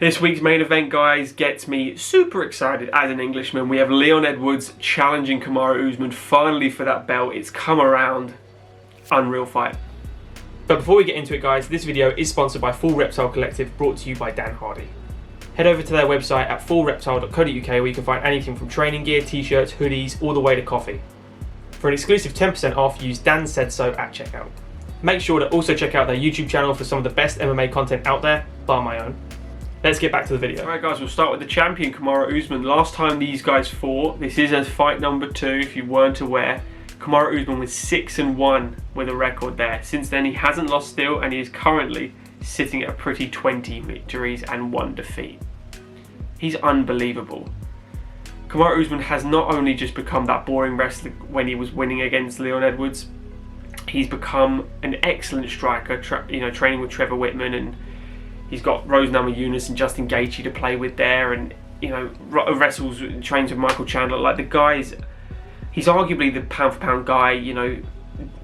This week's main event, guys, gets me super excited as an Englishman. We have Leon Edwards challenging Kamaru Usman finally for that belt. It's come around. Unreal fight. But before we get into it, guys, this video is sponsored by Full Reptile Collective, brought to you by Dan Hardy. Head over to their website at fullreptile.co.uk where you can find anything from training gear, t-shirts, hoodies, all the way to coffee. For an exclusive 10% off, use Dan Said So at checkout. Make sure to also check out their YouTube channel for some of the best MMA content out there, bar my own. Let's get back to the video. Alright guys, we'll start with the champion, Kamaru Usman. Last time these guys fought, this is as fight number 2, if you weren't aware. Kamaru Usman was 6-1 with a record there. Since then he hasn't lost still, and he is currently sitting at a pretty 20 victories and 1 defeat. He's unbelievable. Kamaru Usman has not only just become that boring wrestler when he was winning against Leon Edwards, he's become an excellent striker, training with Trevor Whitman, and he's got Rose Namajunas and Justin Gaethje to play with there, and wrestles, trains with Michael Chandler. Like, the guy's, he's arguably the pound for pound guy.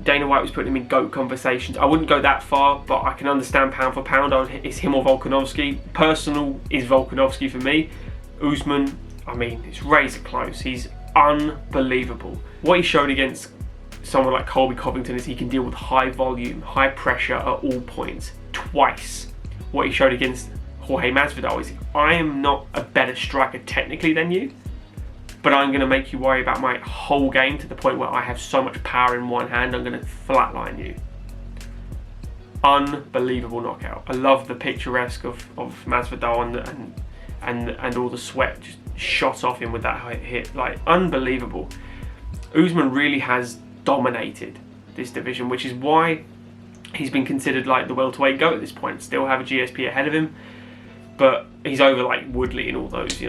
Dana White was putting him in GOAT conversations. I wouldn't go that far, but I can understand pound for pound. It's him or Volkanovski. Personal is Volkanovski for me. Usman, I mean, it's razor close. He's unbelievable. What he showed against someone like Colby Covington is he can deal with high volume, high pressure at all points. Twice. What he showed against Jorge Masvidal is, I am not a better striker technically than you, but I'm going to make you worry about my whole game to the point where I have so much power in one hand, I'm going to flatline you. Unbelievable knockout. I love the picturesque of Masvidal and all the sweat just shot off him with that hit. Like, unbelievable. Usman really has dominated this division, which is why he's been considered like the welterweight GOAT at this point. Still have a GSP ahead of him, but he's over like Woodley and all those.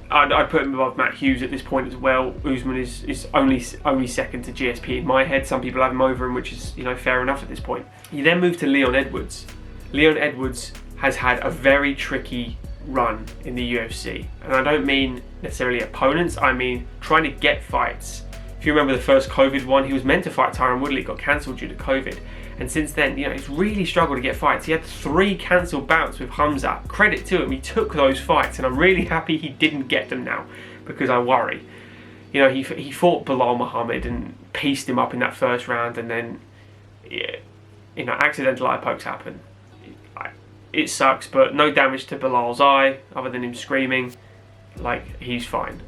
I'd put him above Matt Hughes at this point as well. Usman is only second to GSP in my head. Some people have him over him, which is fair enough at this point. You then move to Leon Edwards. Leon Edwards has had a very tricky run in the UFC, and I don't mean necessarily opponents. I mean trying to get fights. If you remember the first COVID one, he was meant to fight Tyron Woodley, got cancelled due to COVID. And since then, he's really struggled to get fights. He had 3 cancelled bouts with Khamzat. Credit to him, he took those fights, and I'm really happy he didn't get them now, because I worry. He fought Bilal Muhammad and pieced him up in that first round, and then, accidental eye pokes happen. It sucks, but no damage to Bilal's eye, other than him screaming. Like, he's fine.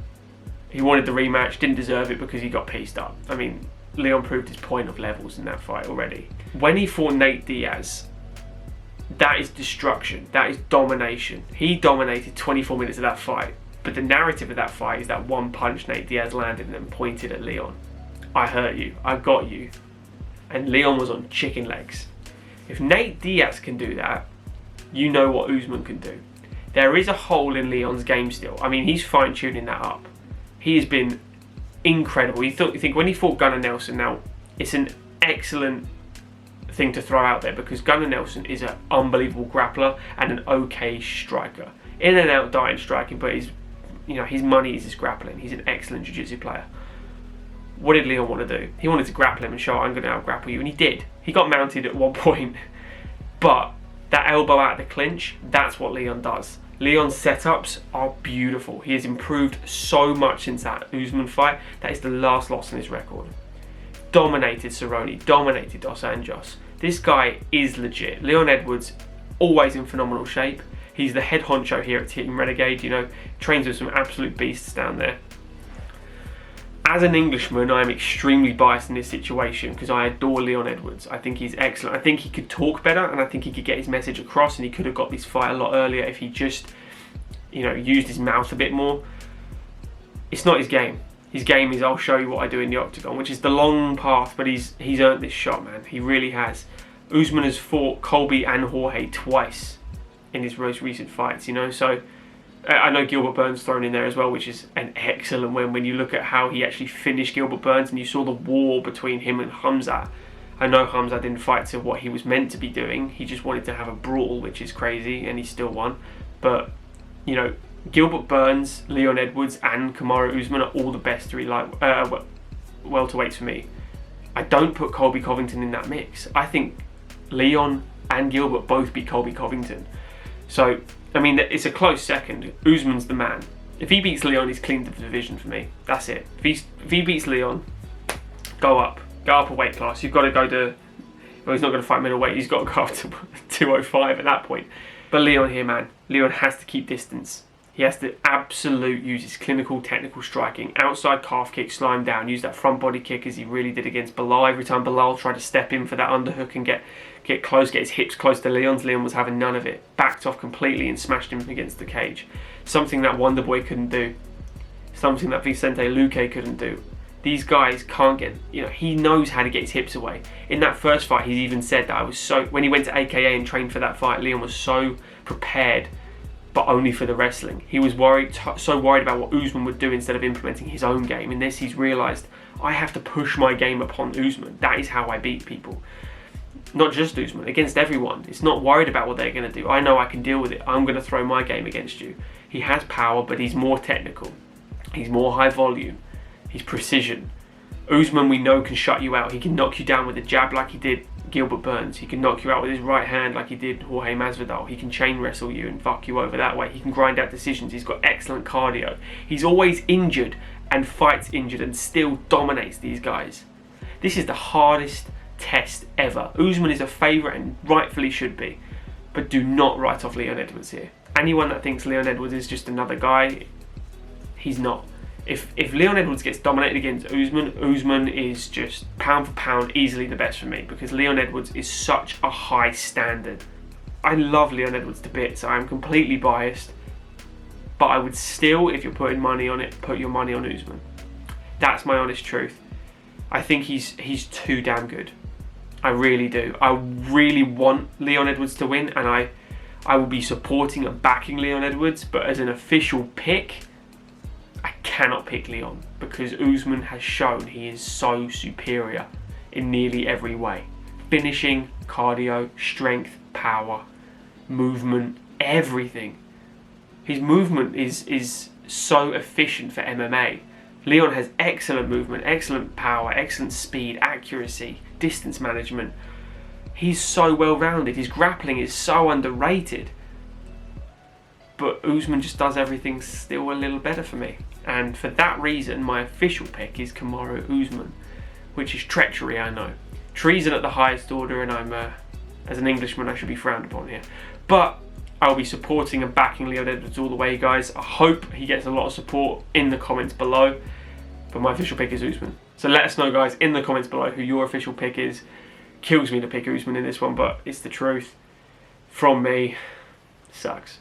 He wanted the rematch, didn't deserve it because he got pieced up. I mean, Leon proved his point of levels in that fight already. When he fought Nate Diaz, that is destruction. That is domination. He dominated 24 minutes of that fight. But the narrative of that fight is that one punch Nate Diaz landed and then pointed at Leon. I hurt you. I got you. And Leon was on chicken legs. If Nate Diaz can do that, you know what Usman can do. There is a hole in Leon's game still. I mean, he's fine-tuning that up. He has been incredible. You think when he fought Gunnar Nelson, now it's an excellent thing to throw out there because Gunnar Nelson is an unbelievable grappler and an okay striker. In and out dying striking, but his money is his grappling. He's an excellent jiu-jitsu player. What did Leon want to do? He wanted to grapple him and show, I'm going to out-grapple you, and he did. He got mounted at one point, but that elbow out of the clinch, that's what Leon does. Leon's setups are beautiful. He has improved so much since that Usman fight. That is the last loss in his record. Dominated Cerrone, dominated Dos Anjos. This guy is legit. Leon Edwards, always in phenomenal shape. He's the head honcho here at Team Renegade, trains with some absolute beasts down there. As an Englishman, I am extremely biased in this situation because I adore Leon Edwards. I think he's excellent. I think he could talk better, and I think he could get his message across, and he could have got this fight a lot earlier if he just, used his mouth a bit more. It's not his game. His game is, I'll show you what I do in the octagon, which is the long path, but he's earned this shot, man. He really has. Usman has fought Colby and Jorge twice in his most recent fights, so I know Gilbert Burns thrown in there as well, which is an excellent win when you look at how he actually finished Gilbert Burns and you saw the war between him and Khamzat. I know Khamzat didn't fight to what he was meant to be doing. He just wanted to have a brawl, which is crazy, and he still won. But, Gilbert Burns, Leon Edwards, and Kamaru Usman are all the best 3 welterweights for me. I don't put Colby Covington in that mix. I think Leon and Gilbert both beat Colby Covington. So I mean, it's a close second. Usman's the man. If he beats Leon, he's cleaned the division for me. That's it. If he beats Leon, go up a weight class. You've got to go to, well, he's not going to fight middleweight. He's got to go up to 205 at that point. But Leon here, man. Leon has to keep distance. He has to use his clinical, technical striking. Outside calf kick, slow him down. Use that front body kick as he really did against Bilal. Every time Bilal tried to step in for that underhook and get close, get his hips close to Leon's, Leon was having none of it. Backed off completely and smashed him against the cage. Something that Wonderboy couldn't do. Something that Vicente Luque couldn't do. These guys can't get, he knows how to get his hips away. In that first fight, he's even said that when he went to AKA and trained for that fight, Leon was so prepared, but only for the wrestling. He was so worried about what Usman would do instead of implementing his own game. In this, he's realised, I have to push my game upon Usman. That is how I beat people. Not just Usman, against everyone. It's not worried about what they're going to do. I know I can deal with it. I'm going to throw my game against you. He has power, but he's more technical. He's more high volume. He's precision. Usman, we know, can shut you out. He can knock you down with a jab like he did Gilbert Burns. He can knock you out with his right hand like he did Jorge Masvidal. He can chain wrestle you and fuck you over that way. He can grind out decisions. He's got excellent cardio. He's always injured and fights injured and still dominates these guys. This is the hardest test ever. Usman is a favourite and rightfully should be. But do not write off Leon Edwards here. Anyone that thinks Leon Edwards is just another guy, he's not. If Leon Edwards gets dominated against Usman is just pound for pound easily the best for me, because Leon Edwards is such a high standard. I love Leon Edwards to bits. I am completely biased, but I would still, if you're putting money on it, put your money on Usman. That's my honest truth. I think he's too damn good. I really do. I really want Leon Edwards to win, and I will be supporting and backing Leon Edwards, but as an official pick, I cannot pick Leon, because Usman has shown he is so superior in nearly every way. Finishing, cardio, strength, power, movement, everything. His movement is so efficient for MMA. Leon has excellent movement, excellent power, excellent speed, accuracy, distance management. He's so well-rounded. His grappling is so underrated. But Usman just does everything still a little better for me. And for that reason, my official pick is Kamaru Usman, which is treachery, I know. Treason at the highest order, and I'm, as an Englishman, I should be frowned upon here. But I'll be supporting and backing Leon Edwards all the way, guys. I hope he gets a lot of support in the comments below. But my official pick is Usman. So let us know, guys, in the comments below who your official pick is. Kills me to pick Usman in this one, but it's the truth. From me, sucks.